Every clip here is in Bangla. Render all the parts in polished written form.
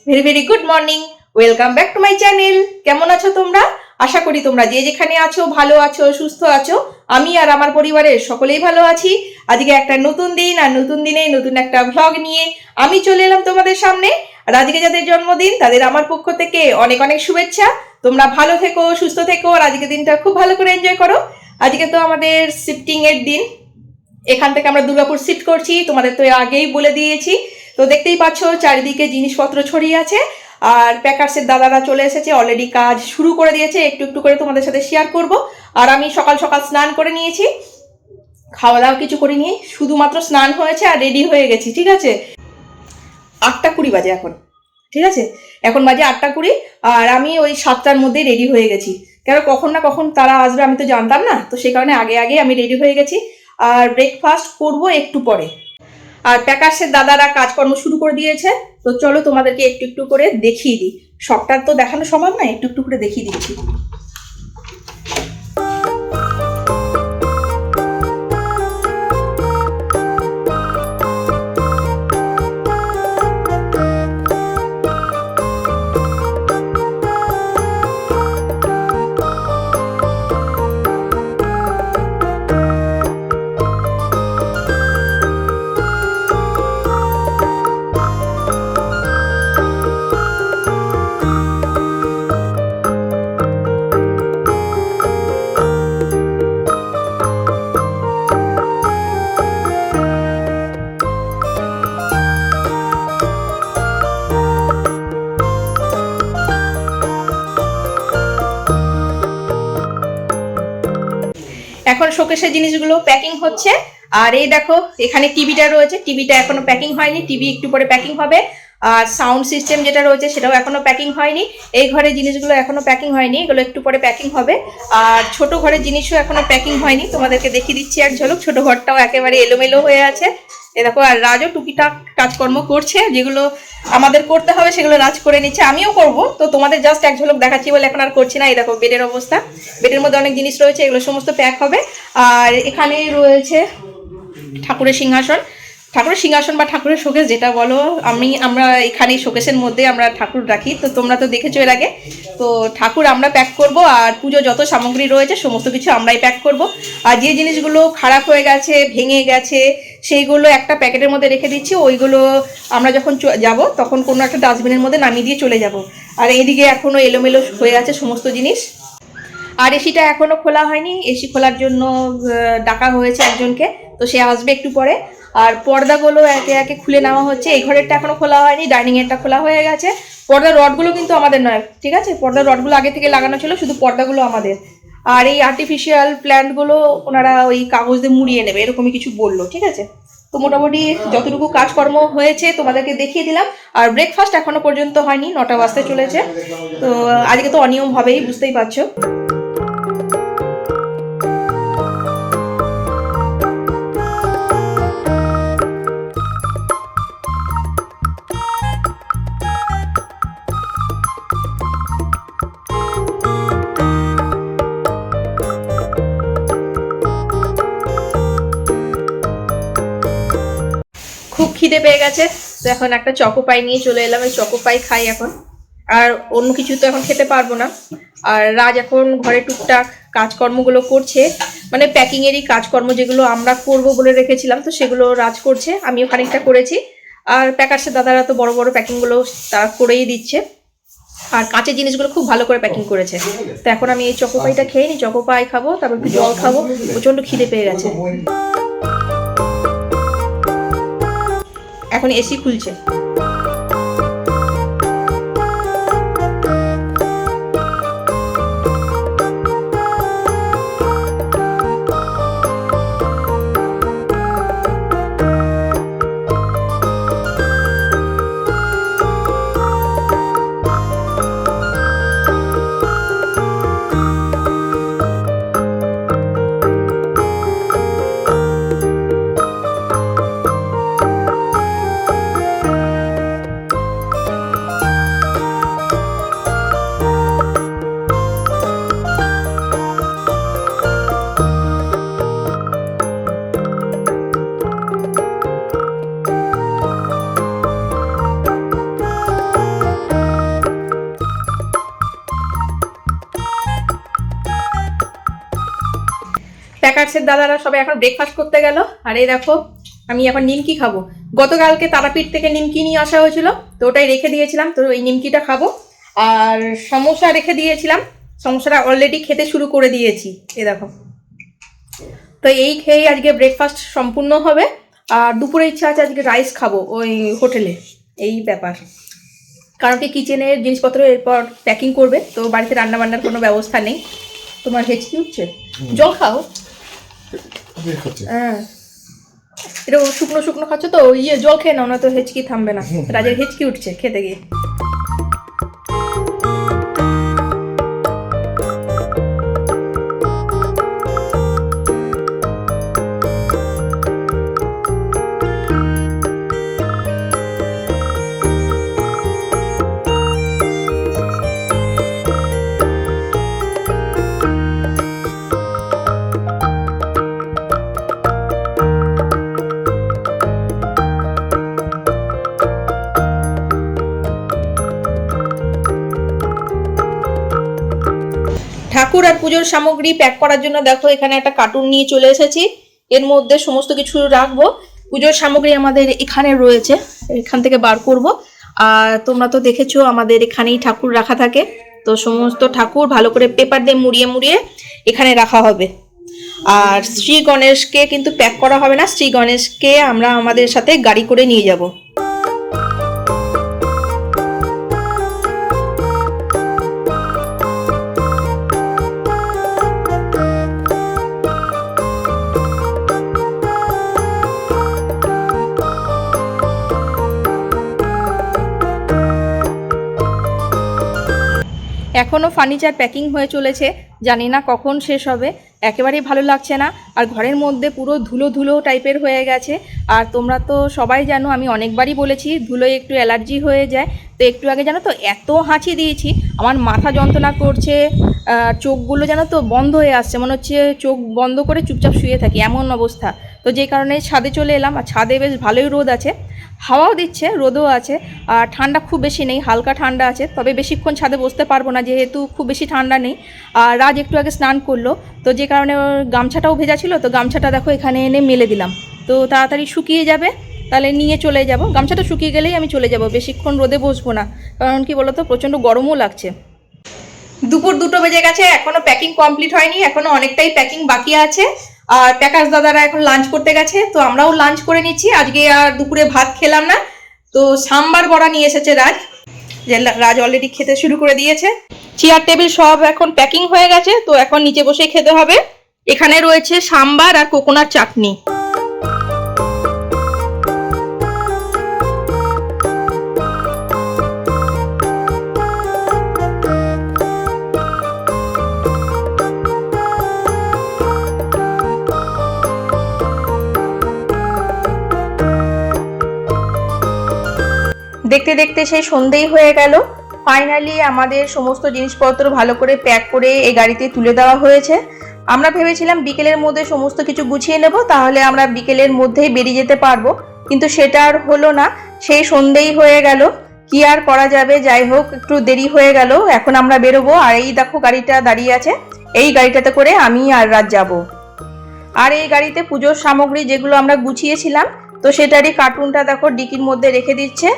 Very very good morning. Welcome back to my channel. কেমন আছো তোমরা? আশা করি তোমরা যে যেখানে আছো ভালো আছো, সুস্থ আছো। আমি আর আমার পরিবারের সকলেই ভালো আছি। আজকে একটা নতুন দিন, আর নতুন দিনে নতুন একটা ভ্লগ নিয়ে আমি চলে এলাম তোমাদের সামনে। আর আজকে যাদের জন্মদিন তাদের আমার পক্ষ থেকে অনেক অনেক শুভেচ্ছা। তোমরা ভালো থেকো, সুস্থ থেকো, আর আজকের দিনটা খুব ভালো করে এনজয় করো। আজকে তো আমাদের শিফটিং এর দিন। এখান থেকে আমরা দুর্গাপুর শিফট করছি, তোমাদের তো আগেই বলে দিয়েছি। তো দেখতেই পাচ্ছ চারিদিকে জিনিসপত্র ছড়িয়ে আছে, আর প্যাকার্সের দাদারা চলে এসেছে, অলরেডি কাজ শুরু করে দিয়েছে। একটু একটু করে তোমাদের সাথে শেয়ার করব। আর আমি সকাল সকাল স্নান করে নিয়েছি, খাওয়া দাওয়া কিছু করিনি, শুধুমাত্র স্নান হয়েছে আর রেডি হয়ে গেছি। ঠিক আছে, 8:20 বাজে এখন। ঠিক আছে, এখন বাজে 8:20, আর আমি ওই 7টার মধ্যেই রেডি হয়ে গেছি। কেন কখন না কখন তারা আসবে আমি তো জানতাম না, তো সেই কারণে আগে আগে আমি রেডি হয়ে গেছি। আর ব্রেকফাস্ট করব একটু পরে। আর প্যাকার্সের দাদারা কাজকর্ম শুরু করে দিয়েছে। তো চলো তোমাদেরকে একটু একটু করে দেখিয়ে দিই। সবটা তো দেখানো সম্ভব নয়, একটু একটু করে দেখিয়ে দিচ্ছি। এখন শোকেসের জিনিসগুলো প্যাকিং হচ্ছে। আর এই দেখো এখানে টিভিটা রয়েছে, টিভিটা এখনো প্যাকিং হয়নি, টিভি একটু পরে প্যাকিং হবে। আর সাউন্ড সিস্টেম যেটা রয়েছে সেটাও এখনো প্যাকিং হয়নি। এই ঘরের জিনিসগুলো এখনো প্যাকিং হয়নি, এগুলো একটু পরে প্যাকিং হবে। আর ছোট ঘরের জিনিসও এখনো প্যাকিং হয়নি, তোমাদেরকে দেখিয়ে দিচ্ছি এক ঝলক। ছোট ঘরটাও একেবারে এলোমেলো হয়ে আছে। এ দেখো, আর রাজও টুকিটাক কাজকর্ম করছে, যেগুলো আমাদের করতে হবে সেগুলো রাজ করে নিচ্ছে, আমিও করব। তো তোমাদের জাস্ট এক ঝলক দেখাচ্ছি বলে এখন আর করছি না। এই দেখো বেডের অবস্থা, বেডের মধ্যে অনেক জিনিস রয়েছে, এগুলো সমস্ত প্যাক হবে। আর এখানে রয়েছে ঠাকুরের সিংহাসন, ঠাকুরের সিংহাসন বা ঠাকুরের শোকেস যেটা বলো। আমরা এখানে শোকেসের মধ্যে আমরা ঠাকুর রাখি, তো তোমরা তো দেখেছো এর আগে। তো ঠাকুর আমরা প্যাক করব, আর পুজো যত সামগ্রী রয়েছে সমস্ত কিছু আমরাই প্যাক করব। আর যে জিনিসগুলো খারাপ হয়ে গেছে, ভেঙে গেছে, সেইগুলো একটা প্যাকেটের মধ্যে রেখে দিচ্ছি। ওইগুলো আমরা যখন যাব তখন কোনো একটা ডাস্টবিনের মধ্যে নামিয়ে দিয়ে চলে যাব। আর এইদিকে এখনো এলোমেলো হয়ে আছে সমস্ত জিনিস। আর এসিটা এখনো খোলা হয়নি, এসি খোলার জন্য ডাকা হয়েছে একজনকে, তো সে আসবে একটু পরে। আর পর্দাগুলো একে একে খুলে নেওয়া হচ্ছে। এই ঘরেরটা এখনো খোলা হয়নি, ডাইনিং এরটা খোলা হয়ে গেছে। পর্দার রডগুলো কিন্তু আমাদের নয়, ঠিক আছে, পর্দার রডগুলো আগে থেকে লাগানো ছিল, শুধু পর্দাগুলো আমাদের। আর এই আর্টিফিশিয়াল প্ল্যান্টগুলো ওনারা ওই কাগজ দিয়ে মুড়িয়ে নেবে, এরকমই কিছু বললো। ঠিক আছে, তো মোটামুটি যতটুকু কাজকর্ম হয়েছে তোমাদেরকে দেখিয়ে দিলাম। আর ব্রেকফাস্ট এখনো পর্যন্ত হয়নি, 9টা বাজতে চলেছে। তো আজকে তো অনিয়ম হবেই, বুঝতেই পারছো। খুব খিদে পেয়ে গেছে, তো এখন একটা চকো পাই নিয়ে চলে এলাম। এই চকো পাই খাই এখন, আর অন্য কিছু তো এখন খেতে পারবো না। আর রাজ এখন ঘরে টুকটাক কাজকর্মগুলো করছে, মানে প্যাকিং এরই কাজকর্ম যেগুলো আমরা করব বলে রেখেছিলাম, তো সেগুলো রাজ করছে, আমিও খানিকটা করেছি। আর প্যাকার্সের দাদারা তো বড় বড় প্যাকিংগুলো তারা করেই দিচ্ছে। আর কাঁচের জিনিসগুলো খুব ভালো করে প্যাকিং করেছে। তো এখন আমি এই চকো পাইটা খেয়ে নিই, চকো পাই খাবো, তারপর একটু জল খাবো, প্রচন্ড খিদে পেয়ে গেছে। এখন এসি খুলছে। প্যাকার্সের দাদারা সবাই এখন ব্রেকফাস্ট করতে গেল। আর এই দেখো আমি এখন নিমকি খাবো। গতকালকে তারাপীঠ থেকে নিমকি নিয়ে আসা হয়েছিল, তো ওটাই রেখে দিয়েছিলাম, তো ওই নিমকিটা খাবো। আর সমোসা রেখে দিয়েছিলাম, সমোসাটা অলরেডি খেতে শুরু করে দিয়েছি, এই দেখো। তো এই খেয়েই আজকে ব্রেকফাস্ট সম্পূর্ণ হবে। আর দুপুরে ইচ্ছা আছে আজকে রাইস খাবো ওই হোটেলে, এই ব্যাপার। কারণ কি কিচেনের জিনিসপত্র এরপর প্যাকিং করবে, তো বাড়িতে রান্না বান্নার কোনো ব্যবস্থা নেই। তোমার হেঁচকি উঠছে, জল খাও। হ্যাঁ, এটা শুকনো শুকনো খাচ্ছ তো, জল খেয়ে নাও, না তো হেঁচকি থামবে না। রাজের হেঁচকি উঠছে খেতে গিয়ে। ঠাকুর আর পুজোর সামগ্রী প্যাক করার জন্য দেখো এখানে একটা কার্টুন নিয়ে চলে এসেছি। এর মধ্যে সমস্ত কিছু রাখবো। পুজোর সামগ্রী আমাদের এখানে রয়েছে, এখান থেকে বার করব। আর তোমরা তো দেখেছো আমাদের এখানেই ঠাকুর রাখা থাকে, তো সমস্ত ঠাকুর ভালো করে পেপার দিয়ে মুড়িয়ে মুড়িয়ে এখানে রাখা হবে। আর শ্রী গণেশকে কিন্তু প্যাক করা হবে না, শ্রী গণেশকে আমরা আমাদের সাথে গাড়ি করে নিয়ে যাব। এখনও ফার্নিচার প্যাকিং হয়ে চলেছে, জানি না কখন শেষ হবে। একেবারেই ভালো লাগছে না, আর ঘরের মধ্যে পুরো ধুলো ধুলো টাইপের হয়ে গেছে। আর তোমরা তো সবাই জানো, আমি অনেকবারই বলেছি ধুলোয় একটু অ্যালার্জি হয়ে যায়। তো একটু আগে জানো তো এত হাঁচি দিয়েছি, আমার মাথা যন্ত্রণা করছে, চোখগুলো জানো তো বন্ধ হয়ে আসছে, মনে হচ্ছে চোখ বন্ধ করে চুপচাপ শুয়ে থাকি, এমন অবস্থা। তো যেই কারণে ছাদে চলে এলাম। আর ছাদে বেশ ভালোই রোদ আছে, হাওয়াও দিচ্ছে, রোদও আছে। আর ঠান্ডা খুব বেশি নেই, হালকা ঠান্ডা আছে। তবে বেশিক্ষণ ছাদে বসতে পারবো না, যেহেতু খুব বেশি ঠান্ডা নেই। আর রাজ একটু আগে স্নান করলো, তো যে কারণে ওর গামছাটাও ভেজা ছিল, তো গামছাটা দেখো এখানে এনে মেলে দিলাম। তো তাড়াতাড়ি শুকিয়ে যাবে, তাহলে নিয়ে চলে যাব। গামছাটা শুকিয়ে গেলেই আমি চলে যাব, বেশিক্ষণ রোদে বসবো না। কারণ কি বলতো, প্রচণ্ড গরমও লাগছে। দুপুর 2টো বেজে গেছে, এখনো প্যাকিং কমপ্লিট হয়নি, এখনো অনেকটাই প্যাকিং বাকি আছে। আর প্যাকার্স দাদারা এখন লাঞ্চ করতে গেছে, তো আমরাও লাঞ্চ করে নিচ্ছি। আজকে আর দুপুরে ভাত খেলাম না, তো সাম্বার বড়া নিয়ে এসেছে রাজ, যে রাজ অলরেডি খেতে শুরু করে দিয়েছে। চেয়ার টেবিল সব এখন প্যাকিং হয়ে গেছে, তো এখন নিচে বসে খেতে হবে। এখানে রয়েছে সাম্বার আর কোকোনাট চাটনি। দেখতে দেখতে সেই সন্ধেই হয়ে গেল। ফাইনালি আমাদের সমস্ত জিনিসপত্র ভালো করে প্যাক করে এই গাড়িতে তুলে দেওয়া হয়েছে। আমরা ভেবেছিলাম বিকেলের মধ্যে সমস্ত কিছু গুছিয়ে নেব, তাহলে আমরা বিকেলের মধ্যেই বেরিয়ে যেতে পারবো, কিন্তু সেটা আর হলো না। সেই সন্ধেই হয়ে গেল, কি আর করা যাবে। যাই হোক, একটু দেরি হয়ে গেল, এখন আমরা বেরোবো। আর এই দেখো গাড়িটা দাঁড়িয়ে আছে, এই গাড়িটাতে করে আমি আর রাজ যাব। আর এই গাড়িতে পুজোর সামগ্রী যেগুলো আমরা গুছিয়েছিলাম, তো সেটারই কার্টুনটা দেখো ডিকির মধ্যে রেখে দিচ্ছে।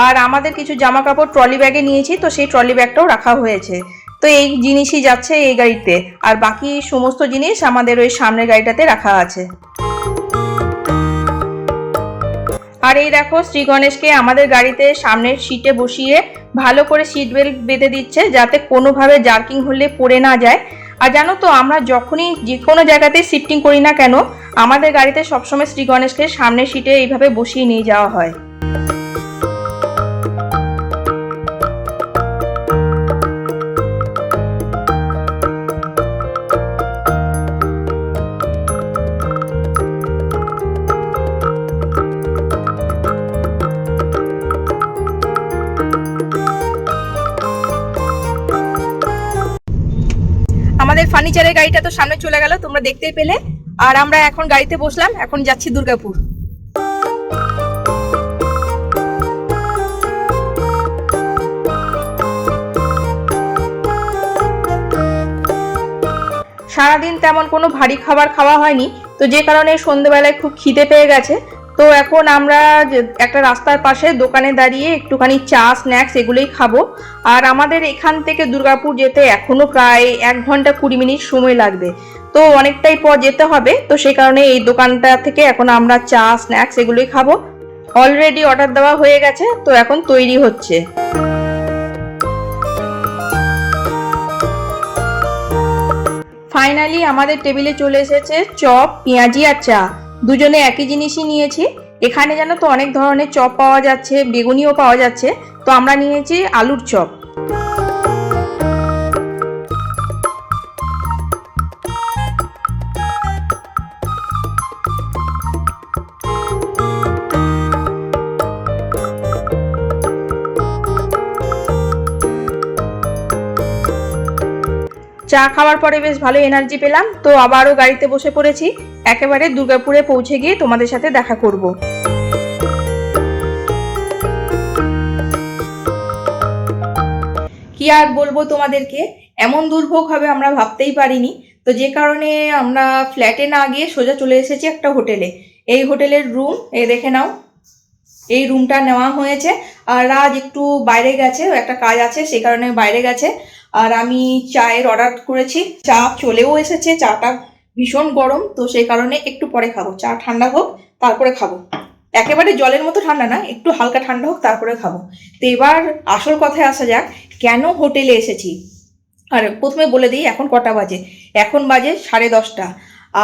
আর আমাদের কিছু জামা কাপড় ট্রলি ব্যাগে নিয়েছি, তো সেই ট্রলি ব্যাগটাও রাখা হয়েছে। তো এই জিনিসই যাচ্ছে এই গাড়িতে, আর বাকি সমস্ত জিনিস আমাদের ওই সামনের গাড়িটাতে রাখা আছে। আর এই দেখো শ্রী গণেশকে আমাদের গাড়িতে সামনের সিটে বসিয়ে ভালো করে সিট বেল্ট বেঁধে দিচ্ছে, যাতে কোনোভাবে জার্কিং হলে পড়ে না যায়। আর জানো তো, আমরা যখনই যে কোনো জায়গাতে শিফটিং করি না কেন, আমাদের গাড়িতে সবসময় শ্রী গণেশকে সামনের সিটে এইভাবে বসিয়ে নিয়ে যাওয়া হয়। আমাদের ফার্নিচারের গাড়িটা তো সামনে চলে গেল, তোমরা দেখতেই পেলে। আর আমরা এখন গাড়িতে বসলাম, এখন যাচ্ছি দুর্গাপুর। সারাদিন তেমন কোনো ভারী খাবার খাওয়া হয়নি, তো যে কারণে সন্ধ্যেবেলায় খুব খিদে পেয়ে গেছে। তো এখন আমরা একটা রাস্তার পাশে দোকানে দাঁড়িয়ে একটুখানি চা স্ন্যাক্স এগুলোই খাবো। আর আমাদের এখান থেকে দুর্গাপুর যেতে এখনো প্রায় 1 ঘন্টা 20 মিনিট সময় লাগবে, তো অনেকটাই পর যেতে হবে। তো সেই কারণে এই দোকানটা থেকে এখন আমরা চা স্ন্যাক্স এগুলোই খাবো। অলরেডি অর্ডার দেওয়া হয়ে গেছে, তো এখন তৈরি হচ্ছে। ফাইনালি আমাদের টেবিলে চলে এসেছে চপ, পেঁয়াজি আর চা। দুজনে একই জিনিসই নিয়েছি। এখানে জানো তো অনেক ধরনের চপ পাওয়া যাচ্ছে, বেগুনিও পাওয়া যাচ্ছে, তো আমরা নিয়েছি আলুর চপ। চা খাওয়ার পরে বেশ ভালো এনার্জি পেলাম, তো আবারও গাড়িতে বসে পড়েছি। একেবারে দুর্গাপুরে পৌঁছে গিয়ে তোমাদের সাথে দেখা করব। কি আর বলবো তোমাদেরকে, এমন দুর্ভোগ হবে আমরা ভাবতেই পারিনি। তো যে কারণে আমরা ফ্ল্যাটে না গিয়ে সোজা চলে এসেছি একটা হোটেলে। এই হোটেলের রুম দেখে নাও, এই রুমটা নেওয়া হয়েছে। আর রাজ একটু বাইরে গেছে, একটা কাজ আছে সেই কারণে বাইরে গেছে। আর আমি চায়ের অর্ডার করেছি, চা চলেও এসেছে। চাটা ভীষণ গরম, তো সেই কারণে একটু পরে খাবো। চা ঠান্ডা হোক তারপরে খাবো, একেবারে জলের মতো ঠান্ডা না, একটু হালকা ঠান্ডা হোক তারপরে খাবো। তো এবার আসল কথায় আসা যাক, কেন হোটেলে এসেছি। আর প্রথমে বলে দিই এখন কটা বাজে। এখন বাজে 10:30।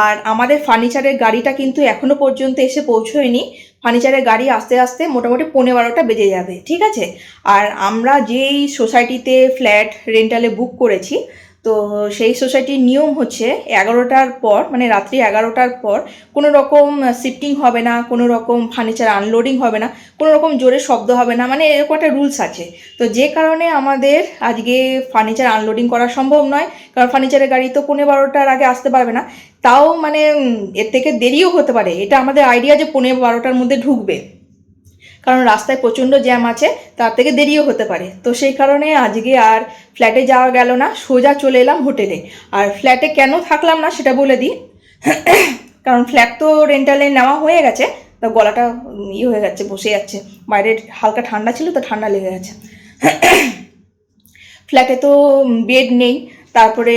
আর আমাদের ফার্নিচারের গাড়িটা কিন্তু এখনো পর্যন্ত এসে পৌঁছয়নি। ফার্নিচারের গাড়ি আসতে আসতে মোটামুটি 11:15 বেজে যাবে, ঠিক আছে। আর আমরা যেই সোসাইটিতে ফ্ল্যাট রেন্টালে বুক করেছি, তো সেই সোসাইটির নিয়ম হচ্ছে 11টার পর, মানে রাত্রি 11টার পর কোনো রকম শিফটিং হবে না, কোনো রকম ফার্নিচার আনলোডিং হবে না, কোনো রকম জোরে শব্দ হবে না, মানে এরকম একটা রুলস আছে। তো যে কারণে আমাদের আজকে ফার্নিচার আনলোডিং করা সম্ভব নয়, কারণ ফার্নিচারের গাড়ি তো 11:15 আগে আসতে পারবে না। তাও মানে এর থেকে দেরিও হতে পারে, এটা আমাদের আইডিয়া যে 11:15-র মধ্যে ঢুকবে, কারণ রাস্তায় প্রচণ্ড জ্যাম আছে, তার থেকে দেরিও হতে পারে। তো সেই কারণে আজকে আর ফ্ল্যাটে যাওয়া গেল না, সোজা চলে এলাম হোটেলে। আর ফ্ল্যাটে কেন থাকলাম না সেটা বলে দিই, কারণ ফ্ল্যাট তো রেন্টালে নেওয়া হয়ে গেছে, তা গলাটা হয়ে যাচ্ছে, বসে যাচ্ছে। বাইরে হালকা ঠান্ডা ছিল তো ঠান্ডা লেগে গেছে। ফ্ল্যাটে তো বেড নেই, তারপরে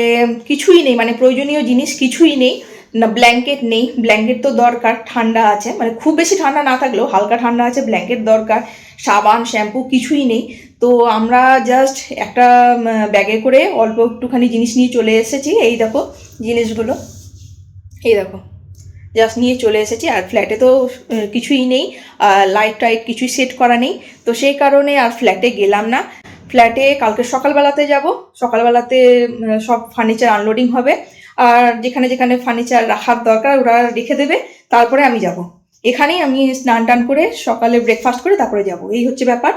কিছুই নেই, মানে প্রয়োজনীয় জিনিস কিছুই নেই না। ব্ল্যাঙ্কেট নেই, ব্ল্যাঙ্কেট তো দরকার, ঠান্ডা আছে, মানে খুব বেশি ঠান্ডা না থাকলেও হালকা ঠান্ডা আছে, ব্ল্যাঙ্কেট দরকার। সাবান শ্যাম্পু কিছুই নেই। তো আমরা জাস্ট একটা ব্যাগে করে অল্প একটুখানি জিনিস নিয়ে চলে এসেছি। এই দেখো জিনিসগুলো, এই দেখো জাস্ট নিয়ে চলে এসেছি। আর ফ্ল্যাটে তো কিছুই নেই, লাইট টাইট কিছুই সেট করা নেই, তো সেই কারণে আর ফ্ল্যাটে গেলাম না। ফ্ল্যাটে কালকে সকালবেলাতে যাব, সকালবেলাতে সব ফার্নিচার আনলোডিং হবে। আর যেখানে যেখানে ফার্নিচার রাখার দরকার ওরা রেখে দেবে, তারপরে আমি যাব। এখানেই আমি স্নান টান করে সকালে ব্রেকফাস্ট করে তারপরে যাব, এই হচ্ছে ব্যাপার।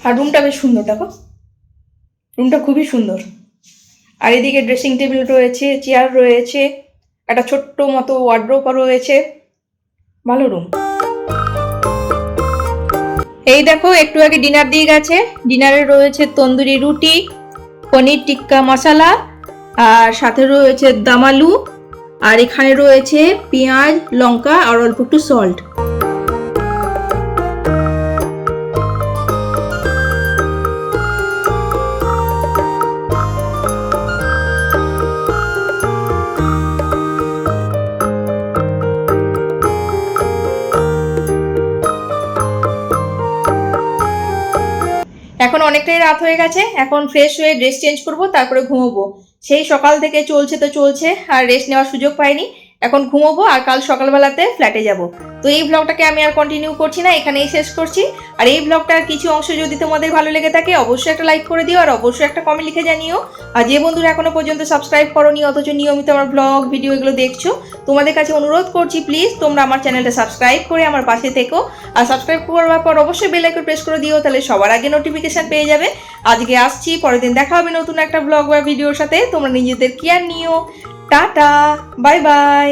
আর রুমটা বেশ সুন্দর, দেখো রুমটা খুবই সুন্দর। আর এদিকে ড্রেসিং টেবিল রয়েছে, চেয়ার রয়েছে, একটা ছোট্ট মতো ওয়ার্ড্রোব রয়েছে, ভালো রুম। এই দেখো একটু আগে ডিনার দিয়ে গেছে। ডিনারে রয়েছে তন্দুরি রুটি, পনির টিক্কা মশলা, আর সাথে রয়েছে দম আলু, আর এখানে রয়েছে পেঁয়াজ লঙ্কা আর অল্প একটু সল্ট। এখন অনেকটাই রাত হয়ে গেছে, এখন ফ্রেশ হয়ে ড্রেস চেঞ্জ করব, তারপরে ঘুমোবো। সেই সকাল থেকে চলছে তো চলছে, আর রেস্ট নেওয়ার সুযোগ পাইনি। এখন ঘুমোবো আর কাল সকালবেলাতে ফ্ল্যাটে যাব। তো এই ব্লগটাকে আমি আর কন্টিনিউ করছি না, এখানেই শেষ করছি। আর এই ব্লগটার কিছু অংশ যদি তোমাদের ভালো লেগে থাকে অবশ্যই একটা লাইক করে দিও, আর অবশ্যই একটা কমেন্ট লিখে জানিও। আর যে বন্ধুরা এখনো পর্যন্ত সাবস্ক্রাইব করোনি অথচ নিয়মিত আমার ব্লগ ভিডিও এগুলো দেখছো, তোমাদের কাছে অনুরোধ করছি প্লিজ তোমরা আমার চ্যানেলটা সাবস্ক্রাইব করে আমার পাশে থেকো। আর সাবস্ক্রাইব করার পর অবশ্যই বেল আইকন প্রেস করে দিও, তাহলে সবার আগে নোটিফিকেশন পেয়ে যাবে। আজকে আসছি, পরের দিন দেখা হবে নতুন একটা ব্লগ বা ভিডিওর সাথে। তোমরা নিজেদের কেয়ার নিও। Tata, bye bye,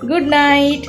good night.